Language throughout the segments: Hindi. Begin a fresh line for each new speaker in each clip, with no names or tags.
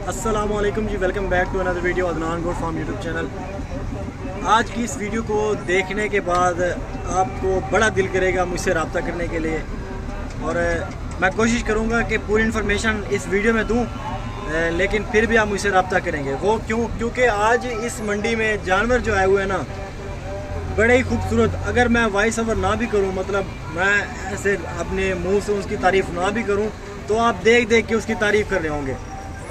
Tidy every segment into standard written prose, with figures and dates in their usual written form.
अस्सलाम वालेकुम जी, welcome back to another video Adnan goat farm YouTube channel. आज की इस वीडियो को देखने के बाद आपको बड़ा दिल करेगा मुझसे रब्ता करने के लिए, और मैं कोशिश करूँगा कि पूरी इन्फॉर्मेशन इस वीडियो में दूँ, लेकिन फिर भी आप मुझसे रब्ता करेंगे। वो क्योंकि आज इस मंडी में जानवर जो आए हुए हैं ना, बड़े ही खूबसूरत। अगर मैं वॉइस ओवर ना भी करूं, मतलब मैं ऐसे अपने मुंह से उसकी तारीफ़ ना भी करूं, तो आप देख देख के उसकी तारीफ़ कर रहे होंगे।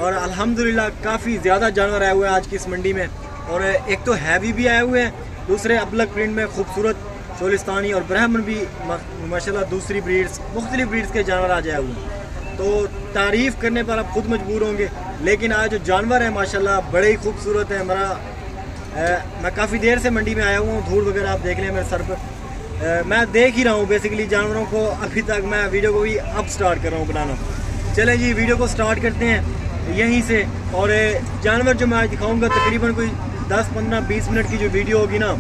और अल्हम्दुलिल्लाह काफ़ी ज़्यादा जानवर आए हुए हैं आज की इस मंडी में, और एक तो हैवी भी आए हुए हैं, दूसरे अबलग प्रिंट में खूबसूरत चोलिस्तानी और ब्राह्मण भी माशाल्लाह दूसरी ब्रीड्स, मुख्तलिफ ब्रीड्स के जानवर आज आए हुए हैं। तो तारीफ़ करने पर आप खुद मजबूर होंगे, लेकिन आज जो जानवर है माशाल्लाह बड़े ही खूबसूरत है। मैं काफ़ी देर से मंडी में आया हुआ हूँ, धूल वगैरह आप देख लें मेरे सर पर। मैं देख ही रहा हूँ बेसिकली जानवरों को, अभी तक मैं वीडियो को भी अब स्टार्ट कर रहा हूँ बनाना। चलें जी, वीडियो को स्टार्ट करते हैं यहीं से। और जानवर जो मैं आज दिखाऊँगा तकरीबन कोई 10, 15, 20 मिनट की जो वीडियो होगी ना,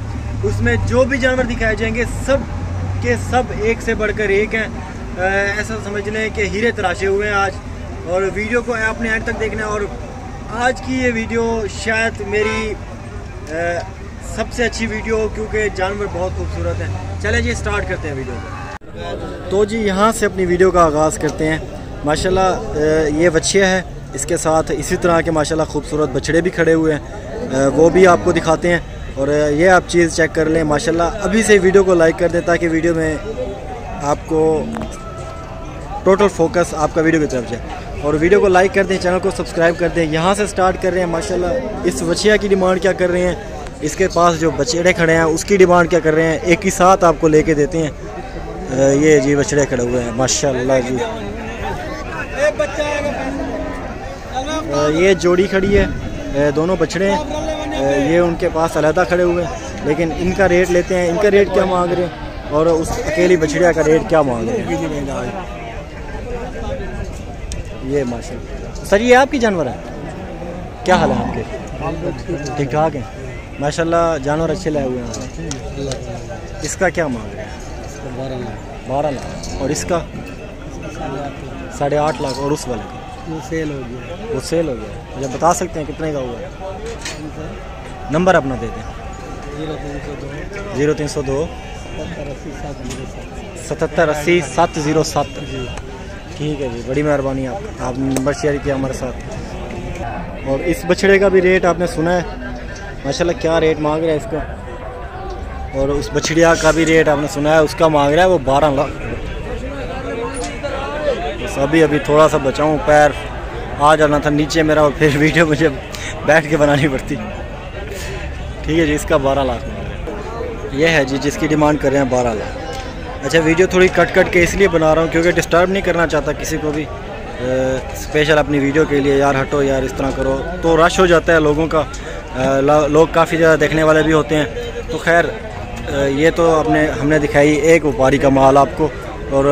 उसमें जो भी जानवर दिखाए जाएंगे सब के सब एक से बढ़कर एक हैं। ऐसा समझ लें कि हीरे तराशे हुए हैं आज। और वीडियो को आपने एंड तक देखना है, और आज की ये वीडियो शायद मेरी सबसे अच्छी वीडियो, क्योंकि जानवर बहुत खूबसूरत हैं। चले जी स्टार्ट करते हैं वीडियो को। तो जी यहाँ से अपनी वीडियो का आगाज़ करते हैं। माशाल्लाह ये बच्चियाँ है, इसके साथ इसी तरह के माशाल्लाह खूबसूरत बछड़े भी खड़े हुए हैं, वो भी आपको दिखाते हैं। और ये आप चीज़ चेक कर लें माशाल्लाह। अभी से वीडियो को लाइक कर दें ताकि वीडियो में आपको टोटल फोकस आपका वीडियो की तरफ जाए। और वीडियो को लाइक कर दें, चैनल को सब्सक्राइब कर दें। यहाँ से स्टार्ट कर रहे हैं माशाल्लाह। इस बछिया की डिमांड क्या कर रहे हैं, इसके पास जो बछड़े खड़े हैं उसकी डिमांड क्या कर रहे हैं, एक ही साथ आपको लेके देते हैं। ये जी बछड़े खड़े हुए हैं माशाल्लाह जी। ये जोड़ी खड़ी है, दोनों बछड़े हैं। ये उनके पास अलहदा खड़े हुए हैं, लेकिन इनका रेट लेते हैं। इनका रेट क्या मांग रहे हैं और उस अकेली बछड़िया का रेट क्या मांग रहे हैं। ये माशाल्लाह सर, ये आपकी जानवर है? क्या हाल है आपके? ठीक ठाक हैं माशाल्लाह, जानवर अच्छे लाए हुए हैं। इसका क्या मांग रहे हैं? 12 लाख। और इसका 8.5 लाख। और उस वाले का वो सेल हो गया। मुझे बता सकते हैं कितने का हुआ? नंबर अपना दे दें। 0302 77 80 707। ठीक है जी, बड़ी मेहरबानी आपका, आपने नंबर शेयर किया हमारे साथ। और इस बछड़े का भी रेट आपने सुना है माशाल्लाह, क्या रेट मांग रहा है इसका। और उस बछड़िया का भी रेट आपने सुना है, उसका मांग रहा है वो 12 लाख। बस अभी थोड़ा सा बचाऊँ, पैर आ जाना था नीचे मेरा, और फिर वीडियो मुझे बैठ के बनानी पड़ती। ठीक है जी, इसका 12 लाख मांग रहे हैं। ये है जी जिसकी डिमांड कर रहे हैं 12 लाख। अच्छा, वीडियो थोड़ी कट के इसलिए बना रहा हूँ क्योंकि डिस्टर्ब नहीं करना चाहता किसी को भी, स्पेशल अपनी वीडियो के लिए। यार हटो यार, इस तरह करो तो रश हो जाता है लोगों का, लोग काफ़ी ज़्यादा देखने वाले भी होते हैं। तो खैर ये तो हमने दिखाई एक व्यापारी का माल आपको, और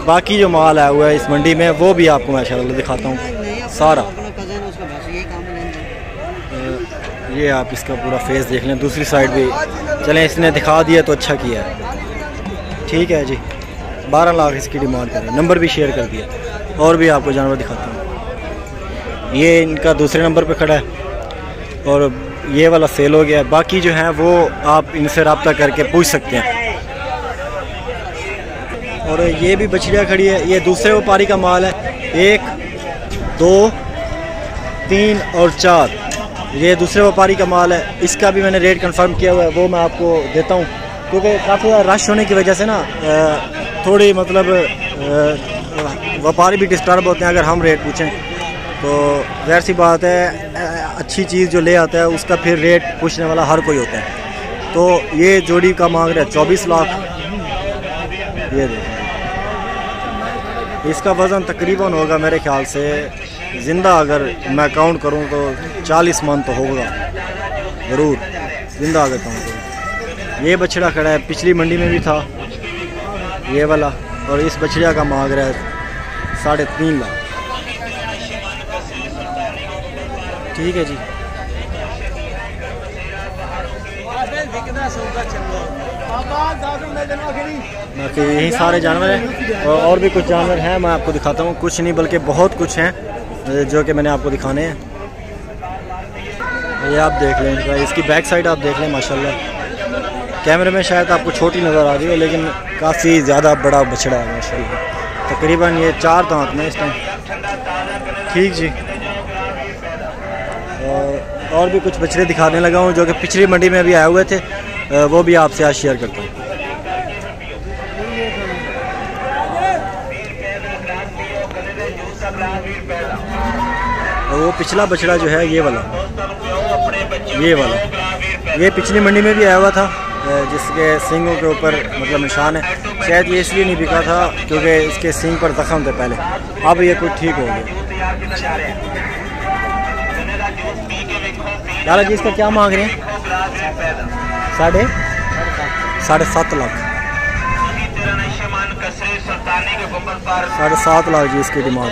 बाकी जो माल आया हुआ है इस मंडी में वो भी आपको माशाल्लाह दिखाता हूँ सारा। ये आप इसका पूरा फेस देख लें, दूसरी साइड भी। चलें, इसने दिखा दिया तो अच्छा किया है। ठीक है जी, 12 लाख इसकी डिमांड करें। नंबर भी शेयर कर दिया। और भी आपको जानवर दिखाता हूँ। ये इनका दूसरे नंबर पे खड़ा है, और ये वाला सेल हो गया। बाकी जो है वो आप इनसे रब्ता करके पूछ सकते हैं। और ये भी बछड़िया खड़ी है, ये दूसरे व्यापारी का माल है। 1, 2, 3 और 4 ये दूसरे व्यापारी का माल है। इसका भी मैंने रेट कंफर्म किया हुआ है, वो मैं आपको देता हूँ, क्योंकि काफ़ी ज़्यादा रश होने की वजह से ना थोड़ी मतलब व्यापारी भी डिस्टर्ब होते हैं अगर हम रेट पूछें। तो ज़ाहिर सी बात है, अच्छी चीज़ जो ले आता है उसका फिर रेट पूछने वाला हर कोई होता है। तो ये जोड़ी का मांग रहा है 24 लाख। ये देखें, इसका वज़न तकरीबन होगा मेरे ख्याल से, ज़िंदा अगर मैं काउंट करूं तो 40 मन तो होगा ज़रूर, ज़िंदा अगर काउंट करूँ। ये बछड़ा खड़ा है, पिछली मंडी में भी था ये वाला, और इस बछड़िया का मांग रहा है 3.5 लाख। ठीक है जी, बाकी यही सारे जानवर हैं, और भी कुछ जानवर हैं मैं आपको दिखाता हूँ। कुछ नहीं बल्कि बहुत कुछ हैं। जो कि मैंने आपको दिखाने हैं। ये आप देख लें, इसकी बैक साइड आप देख लें माशाल्लाह। कैमरे में शायद आपको छोटी नज़र आ रही है, लेकिन काफ़ी ज़्यादा बड़ा बछड़ा है माशाल्लाह। तकरीबन ये 4 दांत में इस टाइम। ठीक जी। और भी कुछ बछड़े दिखाने लगा हूँ जो कि पिछली मंडी में भी आए हुए थे, वो भी आपसे आज शेयर करता हूँ। और वो पिछला बछड़ा जो है ये वाला, ये पिछली मंडी में भी आया हुआ था, जिसके सींगों के ऊपर मतलब निशान है। शायद ये इसलिए नहीं बिका था क्योंकि इसके सींग पर जख्म थे पहले, अब ये कुछ ठीक हो गया। लाला जी इसका क्या मांग रहे हैं? 7.5 लाख। 7.5 लाख जी इसकी डिमांड।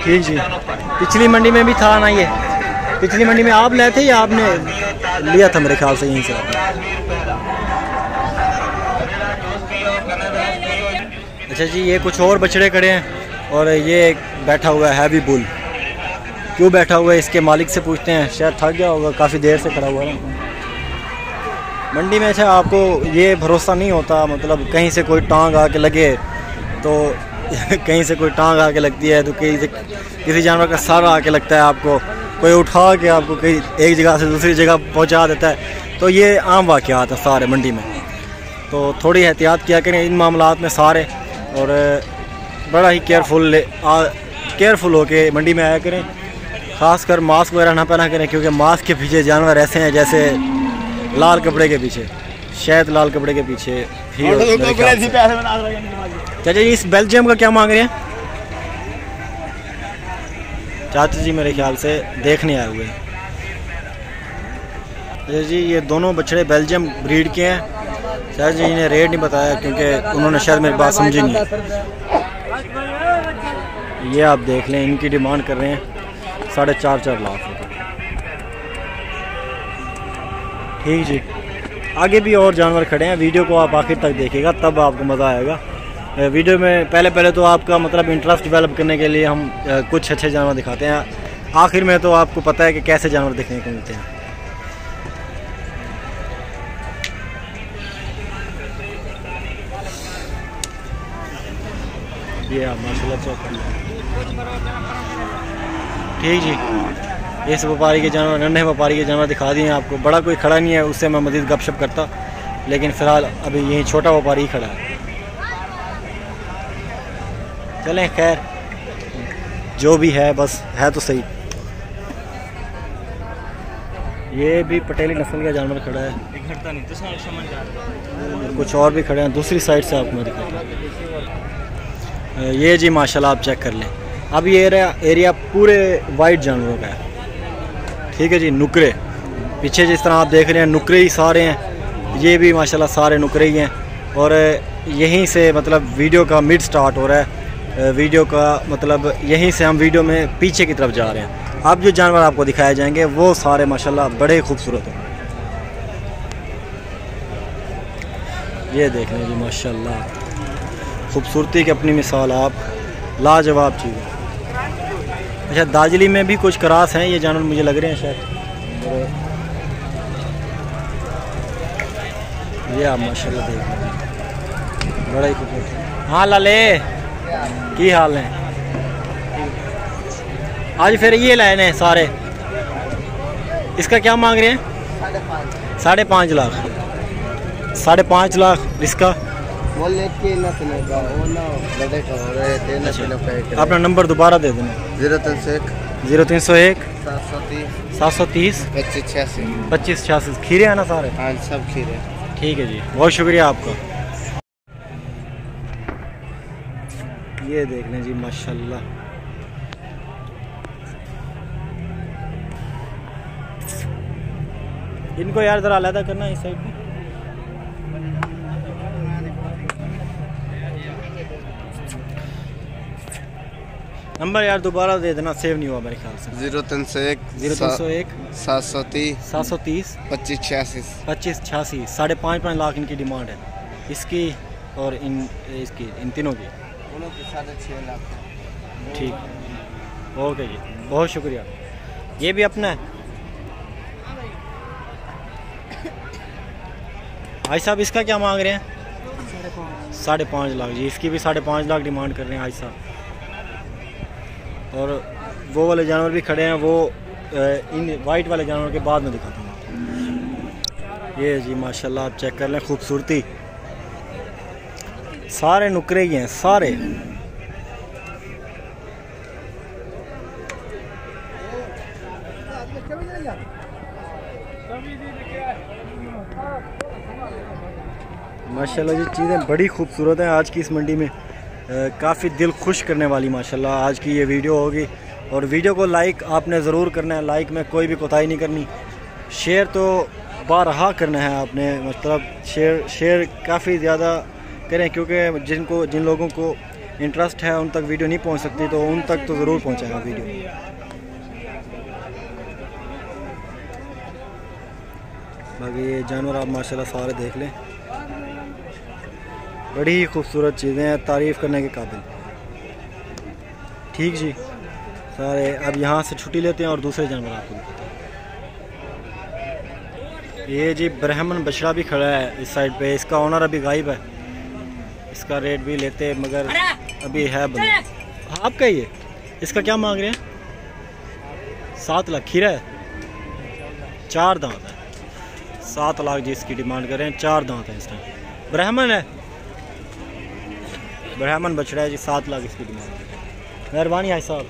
ठीक जी। पिछली मंडी में भी था ना ये? पिछली मंडी में आप लाए थे या आपने लिया था मेरे ख्याल से यहीं से? अच्छा जी, ये कुछ और बछड़े खड़े हैं और ये बैठा हुआ है हैवी बुल। क्यों बैठा हुआ है इसके मालिक से पूछते हैं, शायद थक गया होगा, काफ़ी देर से खड़ा हुआ है मंडी में। अच्छा, आपको ये भरोसा नहीं होता, मतलब कहीं से कोई टांग आके लगे तो कहीं से कोई टांग आके लगती है तो किसी जानवर का सर आके लगता है आपको, कोई उठा के आपको कहीं एक जगह से दूसरी जगह पहुंचा देता है। तो ये आम वाक़यात है सारे मंडी में, तो थोड़ी एहतियात किया करें इन मामलात में सारे, और बड़ा ही केयरफुल होके मंडी में आया करें। ख़ासकर मास्क वगैरह ना पहना करें, क्योंकि मास्क के पीछे जानवर ऐसे हैं जैसे लाल कपड़े के पीछे, शायद लाल कपड़े के पीछे ही। चाचा जी, इस बेल्जियम का क्या मांग रहे हैं? चाचा जी मेरे ख्याल से देखने आए हुए हैं। चाचा जी, ये दोनों बछड़े बेल्जियम ब्रीड के हैं। चाचा जी ने रेट नहीं बताया क्योंकि उन्होंने शायद मेरी बात समझी नहीं। ये आप देख लें, इनकी डिमांड कर रहे हैं 4.5 लाख रुपये। ठीक जी। आगे भी और जानवर खड़े हैं, वीडियो को आप आखिर तक देखिएगा तब आपको मज़ा आएगा। वीडियो में पहले तो आपका मतलब इंटरेस्ट डेवलप करने के लिए हम कुछ अच्छे जानवर दिखाते हैं, आखिर में तो आपको पता है कि कैसे जानवर देखने को मिलते हैं। ये आप माशाल्लाह चेक कर लें। ठीक जी। इस व्यापारी के जानवर, नन्हे व्यापारी के जानवर दिखा दिए आपको। बड़ा कोई खड़ा नहीं है, उससे मैं मज़ीद गपशप करता, लेकिन फ़िलहाल अभी यही छोटा व्यापारी ही खड़ा है। चलें, खैर जो भी है बस है तो सही। ये भी पटेली नस्ल का जानवर खड़ा है, कुछ और भी खड़े हैं दूसरी साइड से, आपको मैं दिखाता हूँ। ये जी माशाल्लाह आप चेक कर लें। अब ये एरिया पूरे वाइट जानवरों का है। ठीक है जी। नुकरे पीछे जिस तरह आप देख रहे हैं, नुकरे ही सारे हैं। ये भी माशाल्लाह सारे नुकरे ही हैं, और यहीं से मतलब वीडियो का मिड स्टार्ट हो रहा है। वीडियो का मतलब यहीं से हम वीडियो में पीछे की तरफ जा रहे हैं। अब जो जानवर आपको दिखाए जाएंगे वो सारे माशाल्लाह बड़े खूबसूरत हैं। ये देख लें जी माशाल्लाह, खूबसूरती की अपनी मिसाल, आप लाजवाब चीज़ है। अच्छा, दार्जिलिंग में भी कुछ क्रास हैं ये जानवर, मुझे लग रहे हैं शायद। ये आप माशाल्लाह देख लें, बड़ा ही खूबसूरत। हाँ लाले, की हाल है? आज फिर ये लाए हैं सारे। इसका क्या मांग रहे हैं? 5.5 लाख। 5.5 लाख इसका। अपना नंबर दोबारा दे देना। 0301 730 2586। खीरे हैं ना सारे?
हाँ, सब खीरे।
ठीक है जी, बहुत शुक्रिया आपका। ये देख लें जी माशाल्लाह, इनको यार ज़रा अलग करना इस साइड में। नंबर यार दोबारा दे देना, सेव नहीं हुआ मेरे ख्याल से।
0301 730 2586।
5.5 लाख इनकी डिमांड है, इसकी और इन तीनों की।
6.5 लाख।
ठीक। ओके जी, बहुत शुक्रिया। ये भी अपना है भाई साहब, इसका क्या मांग रहे हैं? 5.5 लाख जी, इसकी भी 5.5 लाख डिमांड कर रहे हैं भाई साहब। और वो वाले जानवर भी खड़े हैं, वो इन वाइट वाले जानवर के बाद में दिखाता हूँ। ये जी माशाल्लाह आप चेक कर लें, खूबसूरती, सारे नुकरे ही हैं सारे। माशाल्लाह जी चीज़ें बड़ी खूबसूरत हैं आज की इस मंडी में, काफ़ी दिल खुश करने वाली माशाल्लाह आज की ये वीडियो होगी। और वीडियो को लाइक आपने ज़रूर करना है, लाइक में कोई भी कोताही नहीं करनी। शेयर तो बारहा करना है आपने, मतलब शेयर काफ़ी ज़्यादा करें, क्योंकि जिन लोगों को इंटरेस्ट है उन तक वीडियो नहीं पहुंच सकती, तो उन तक तो ज़रूर पहुंचाएगा वीडियो। बाकी ये जानवर आप माशाल्लाह सारे देख लें, बड़ी ही खूबसूरत चीज़ें हैं, तारीफ़ करने के काबिल। ठीक जी सारे, अब यहाँ से छुट्टी लेते हैं और दूसरे जानवर आपको दिखाते हैं। ये जी ब्राह्मण बछड़ा भी खड़ा है इस साइड पे, इसका ओनर अभी गायब है, इसका रेट भी लेते मगर अभी है बंद। आपका ये, इसका क्या मांग रहे हैं? 7 लाख। खीरा है, 4 दांत है, 7 लाख जी इसकी डिमांड कर रहे हैं, 4 दांत है इस टाइम। ब्राह्मण है, ब्राह्मण बछड़ा है जी, 7 लाख इसकी डिमांड। मेहरबानी है साहब।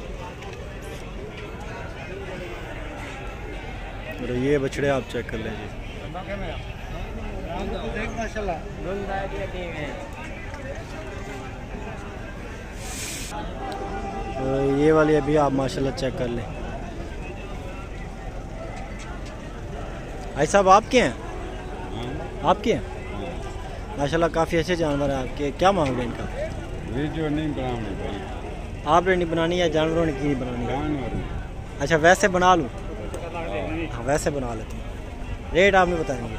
और ये बछड़े आप चेक कर लें जी, ये वाली अभी आप माशाल्लाह चेक कर लें। भाई साहब आपके हैं? आपके हैं माशाल्लाह, काफ़ी अच्छे जानवर हैं आपके। क्या मांग रहे हैं इनका?
वीडियो नहीं बनानी भाई,
आपने नहीं बनानी या जानवरों ने की नहीं बनानी? अच्छा वैसे बना लूँ? हाँ वैसे बना लेते हैं, रेट आप नहीं बताएंगे?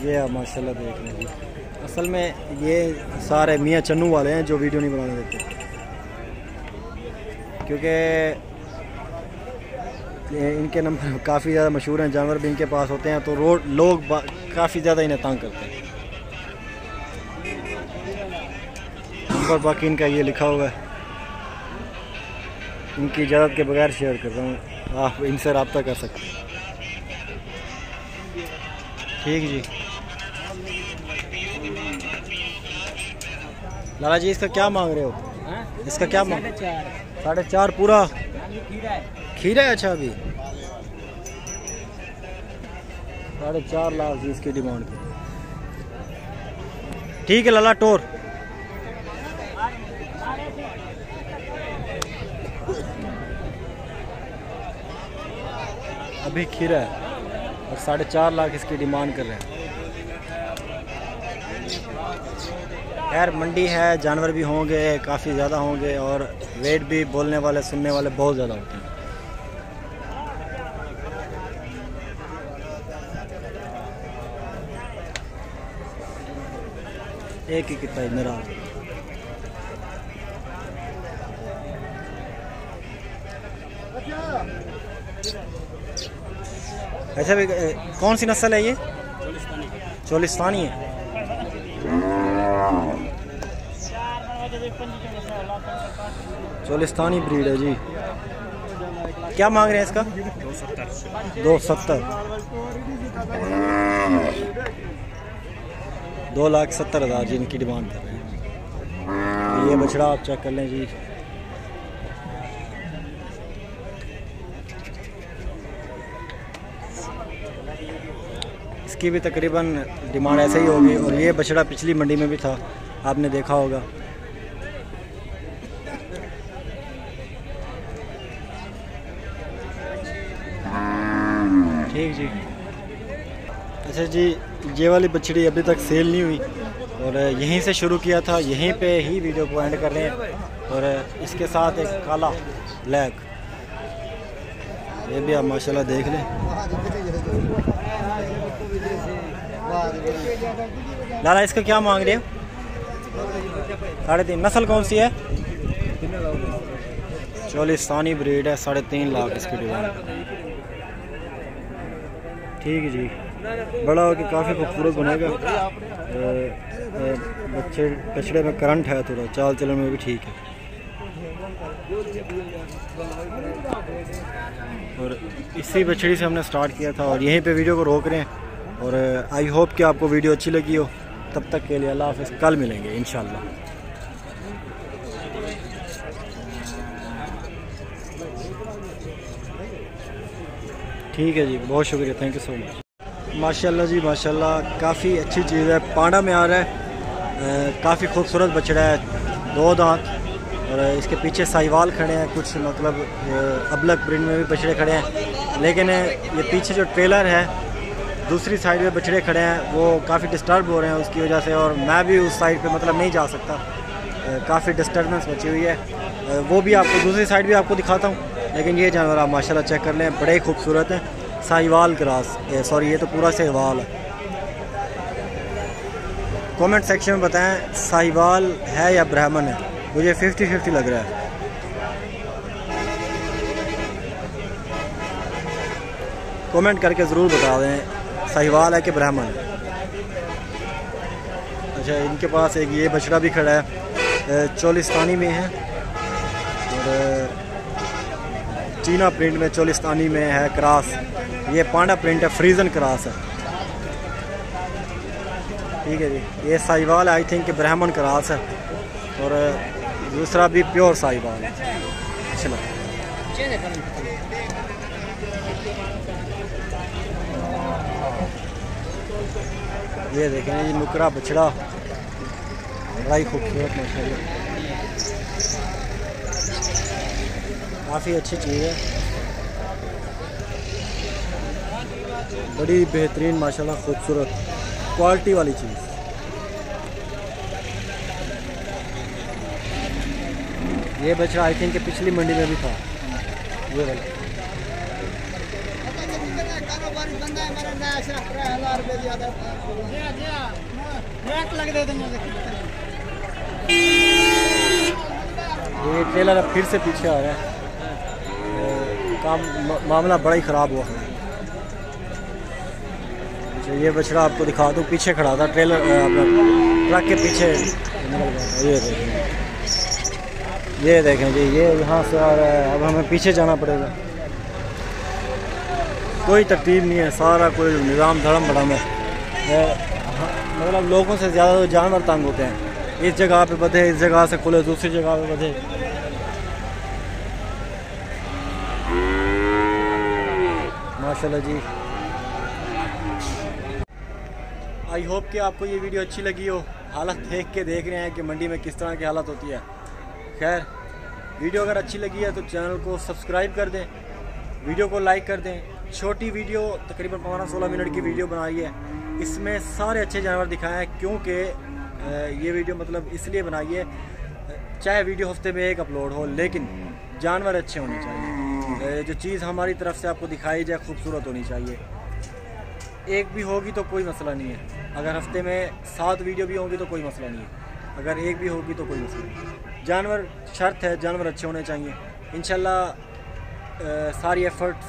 ये आप माशाल्लाह देख लें जी, असल में ये सारे मियाँ चन्नू वाले हैं जो वीडियो नहीं बनाने देते, क्योंकि इनके नंबर काफ़ी ज़्यादा मशहूर हैं, जानवर भी इनके पास होते हैं, तो लोग काफ़ी ज़्यादा इन्हें तंग करते हैं। नंबर बाकी इनका ये लिखा हुआ है, इनकी इजाज़त के बगैर शेयर कर रहा हूँ, आप इनसे रब्ता कर सकते हैं। ठीक जी लाला जी, इसका क्या मांग रहे हो? इसका क्या मांग? 4.5 पूरा खीरा है। अच्छा अभी 4.5 लाख जी इसकी डिमांड की। ठीक है लाला टोर। अभी खीरा है और 4.5 लाख इसकी डिमांड कर रहे हैं। खैर मंडी है, जानवर भी होंगे, काफ़ी ज़्यादा होंगे और वेट भी बोलने वाले सुनने वाले बहुत ज़्यादा होते हैं। एक ही कितना मेरा ऐसा भी। कौन सी नस्ल है ये? चोलिस्तानी है। चोलिस्तानी ब्रीड है जी। क्या मांग रहे हैं इसका? 270। 2,70,000 जी इनकी डिमांड कर रहे हैं। ये बछड़ा आप चेक कर लें जी, इसकी भी तकरीबन डिमांड ऐसे ही होगी। और ये बछड़ा पिछली मंडी में भी था, आपने देखा होगा। ठीक जी। अच्छा जी, ये वाली बछड़ी अभी तक सेल नहीं हुई और यहीं से शुरू किया था, यहीं पे ही वीडियो को एंड कर रहे हैं। और इसके साथ एक काला ब्लैक, ये भी आप माशाल्लाह देख लें। लाला इसका क्या मांग रहे हैं? 3.5 नस्ल कौन सी है? चोलिस्तानी ब्रीड है। 3.5 लाख इसकी डिमांड। ठीक है जी, बड़ा हो के काफ़ी खूबसूरत बनेगा। बछड़े में करंट है, थोड़ा चाल चलन में भी ठीक है। और इसी बछड़ी से हमने स्टार्ट किया था और यहीं पे वीडियो को रोक रहे हैं। और आई होप कि आपको वीडियो अच्छी लगी हो। तब तक के लिए अल्लाह हाफ़िज़। कल मिलेंगे इंशाल्लाह। ठीक है जी, बहुत शुक्रिया, थैंक यू सो मच। माशाल्लाह जी माशाल्लाह, काफ़ी अच्छी चीज़ है। पांडा में आ रहा है, काफ़ी खूबसूरत बछड़ा है, 2 दांत। और इसके पीछे साहिवाल खड़े हैं, कुछ मतलब अबलक प्रिंट में भी बछड़े खड़े हैं। लेकिन ये पीछे जो ट्रेलर है दूसरी साइड में बछड़े खड़े हैं, वो काफ़ी डिस्टर्ब हो रहे हैं उसकी वजह से। और मैं भी उस साइड पे मतलब नहीं जा सकता, काफ़ी डिस्टर्बेंस बची हुई है। वो भी आपको दूसरी साइड भी आपको दिखाता हूँ। लेकिन ये जानवर आप माशाल्लाह चेक कर लें, बड़े खूबसूरत हैं। साहिवाल क्रॉस, सॉरी ये तो पूरा साहिवाल है। कमेंट सेक्शन में बताएं साहिवाल है या ब्राह्मण है। मुझे 50-50 लग रहा है। कमेंट करके ज़रूर बता दें साहिवाल है कि ब्राह्मण है। अच्छा, इनके पास एक ये बछड़ा भी खड़ा है, चोलिस्तानी में है। और चीना प्रिंट में चोलिस्तानी में है क्रॉस। ये पांडा प्रिंट है, फ्रीजन क्रॉस है। ठीक है जी, ये साहिवाल आई थिंक ब्राह्मण क्रॉस है। और दूसरा भी प्योर साहिवाल है। चलो ये देखें जी, नुकरा बछड़ा, बड़ा ही खूबसूरत माशाल्लाह, काफ़ी अच्छी चीज़ है, बड़ी बेहतरीन माशाल्लाह, खूबसूरत क्वालिटी वाली चीज़। ये बछड़ा आई थिंक पिछली मंडी में भी था, ये वाला। ये ट्रेलर अब फिर से पीछे आ रहा है, काम मामला बड़ा ही ख़राब हुआ। अच्छा, ये बछड़ा आपको दिखा दूँ, पीछे खड़ा था ट्रेलर, ट्रक के पीछे निकल गया। ये देखें जी, ये यहाँ से आ रहा है, अब हमें पीछे जाना पड़ेगा। कोई तरतीब नहीं है, सारा कोई निज़ाम धड़म भड़म है। मतलब लोगों से ज़्यादा तो जानवर तंग होते हैं। इस जगह पे बधे, इस जगह से खुले, दूसरी जगह पे बधे। माशाल्लाह जी, आई होप कि आपको ये वीडियो अच्छी लगी हो। हालत देख के देख रहे हैं कि मंडी में किस तरह की हालत होती है। खैर, वीडियो अगर अच्छी लगी है तो चैनल को सब्सक्राइब कर दें, वीडियो को लाइक कर दें। छोटी वीडियो तकरीबन 15-16 मिनट की वीडियो बनाई है, इसमें सारे अच्छे जानवर दिखाए हैं। क्योंकि ये वीडियो मतलब इसलिए बनाई है, चाहे वीडियो हफ्ते में 1 अपलोड हो, लेकिन जानवर अच्छे होने चाहिए। जो चीज़ हमारी तरफ से आपको दिखाई जाए खूबसूरत होनी चाहिए। एक भी होगी तो कोई मसला नहीं है, अगर हफ्ते में 7 वीडियो भी होंगी तो कोई मसला नहीं है, अगर एक भी होगी तो कोई मसला नहीं। जानवर शर्त है, जानवर अच्छे होने चाहिए। इंशाल्लाह सारी एफ़र्ट्स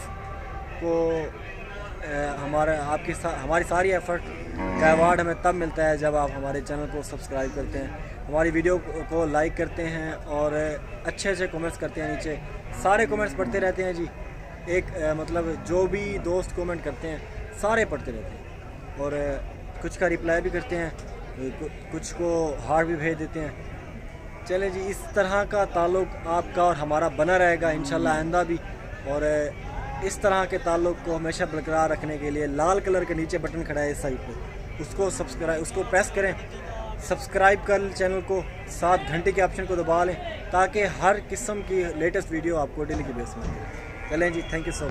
को हमारी सारी एफ़र्ट का अवार्ड हमें तब मिलता है जब आप हमारे चैनल को सब्सक्राइब करते हैं, हमारी वीडियो को लाइक करते हैं और अच्छे अच्छे कमेंट्स करते हैं। नीचे सारे कमेंट्स पढ़ते रहते हैं जी। एक मतलब जो भी दोस्त कमेंट करते हैं सारे पढ़ते रहते हैं, और कुछ का रिप्लाई भी करते हैं, कुछ को हार्ट भी भेज देते हैं। चले जी, इस तरह का ताल्लुक़ आपका और हमारा बना रहेगा इंशाल्लाह आइंदा भी। और इस तरह के ताल्लुक़ को हमेशा बरकरार रखने के लिए लाल कलर के नीचे बटन खड़ा है इस साइड पे, उसको प्रेस करें, सब्सक्राइब कर चैनल को, साथ घंटे के ऑप्शन को दबा लें ताकि हर किस्म की लेटेस्ट वीडियो आपको डेली के बेस में। चलें जी, थैंक यू सो मच।